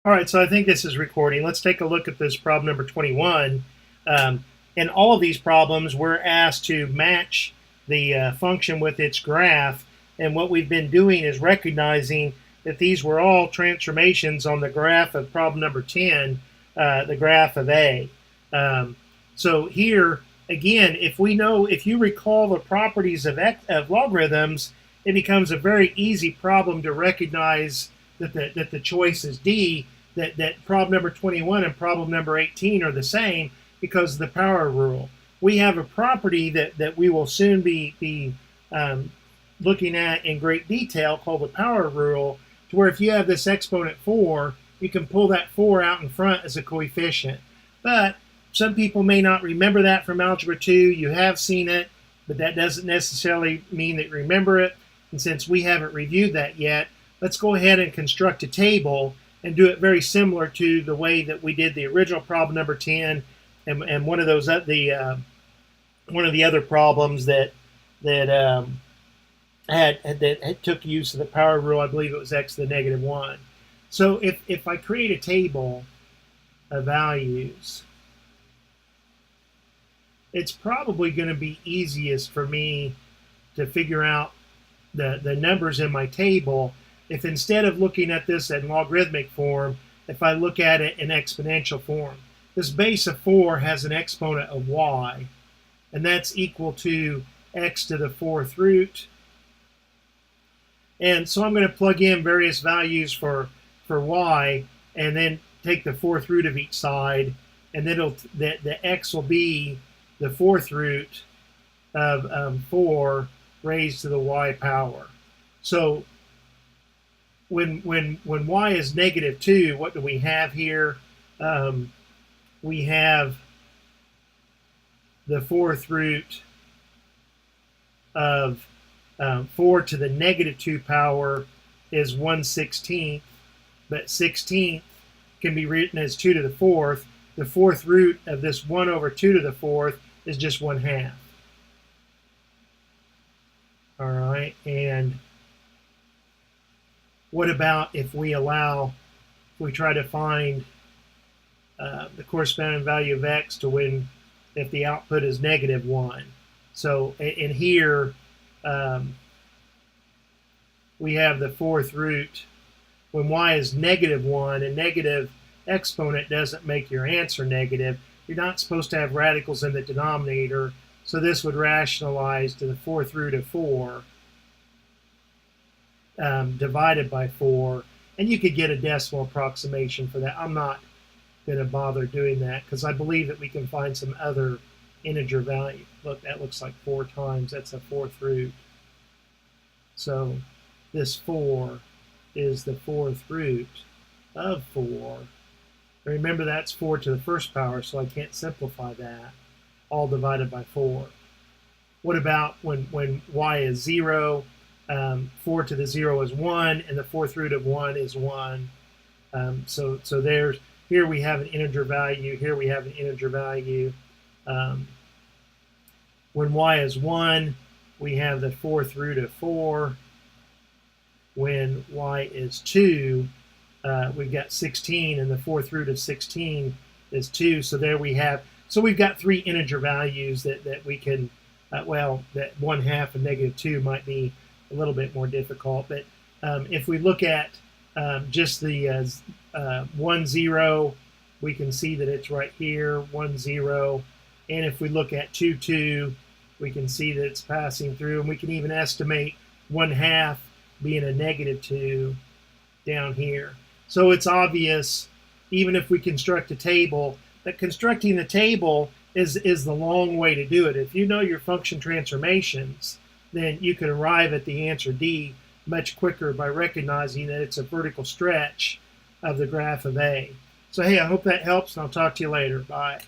All right, so I think this is recording. Let's take a look at this problem number 21. In all of these problems, we're asked to match the function with its graph. And what we've been doing is recognizing that these were all transformations on the graph of problem number 10, the graph of A. So here, again, if you recall the properties of logarithms, it becomes a very easy problem to recognize that the choice is D, that problem number 21 and problem number 18 are the same because of the power rule. We have a property that we will soon be looking at in great detail called the power rule, to where if you have this exponent 4, you can pull that 4 out in front as a coefficient. But some people may not remember that from Algebra 2. You have seen it, but that doesn't necessarily mean that you remember it. And since we haven't reviewed that yet, let's go ahead and construct a table and do it very similar to the way that we did the original problem number 10 and one of those one of the other problems that took use of the power rule. I believe it was x to the -1. So if I create a table of values, it's probably going to be easiest for me to figure out the numbers in my table if instead of looking at this in logarithmic form, if I look at it in exponential form. This base of 4 has an exponent of y, and that's equal to x to the 4th root. And so I'm going to plug in various values for y, and then take the 4th root of each side, and then the x will be the 4th root of 4 raised to the y power. So when y is -2, what do we have here? We have the 4th root of 4 to the -2 power is 1/16, but 16th can be written as 2 to the 4th. The 4th root of this 1 over 2 to the 4th is just 1/2. All right, and what about if we try to find the corresponding value of x to if the output is -1? So in here, we have the 4th root. When y is -1, a negative exponent doesn't make your answer negative. You're not supposed to have radicals in the denominator, so this would rationalize to the 4th root of 4 divided by 4, and you could get a decimal approximation for that. I'm not going to bother doing that because I believe that we can find some other integer value. Look, that looks like 4 times. That's a 4th root. So this 4 is the 4th root of 4. Remember, that's 4 to the 1st power, so I can't simplify that. All divided by 4. What about when y is 0? 4 to the 0 is 1, and the 4th root of 1 is 1. So here we have an integer value. Here we have an integer value. When y is 1, we have the 4th root of 4. When y is 2, we've got 16, and the 4th root of 16 is 2. So there we have. So we've got 3 integer values that we can. That 1/2 and -2 might be a little bit more difficult, but if we look at just the 1, 0, we can see that it's right here, 1, 0, and if we look at 2, 2, we can see that it's passing through, and we can even estimate 1/2 being a -2 down here. So it's obvious, even if we construct a table, that constructing the table is the long way to do it. If you know your function transformations, then you can arrive at the answer D much quicker by recognizing that it's a vertical stretch of the graph of A. So hey, I hope that helps, and I'll talk to you later. Bye.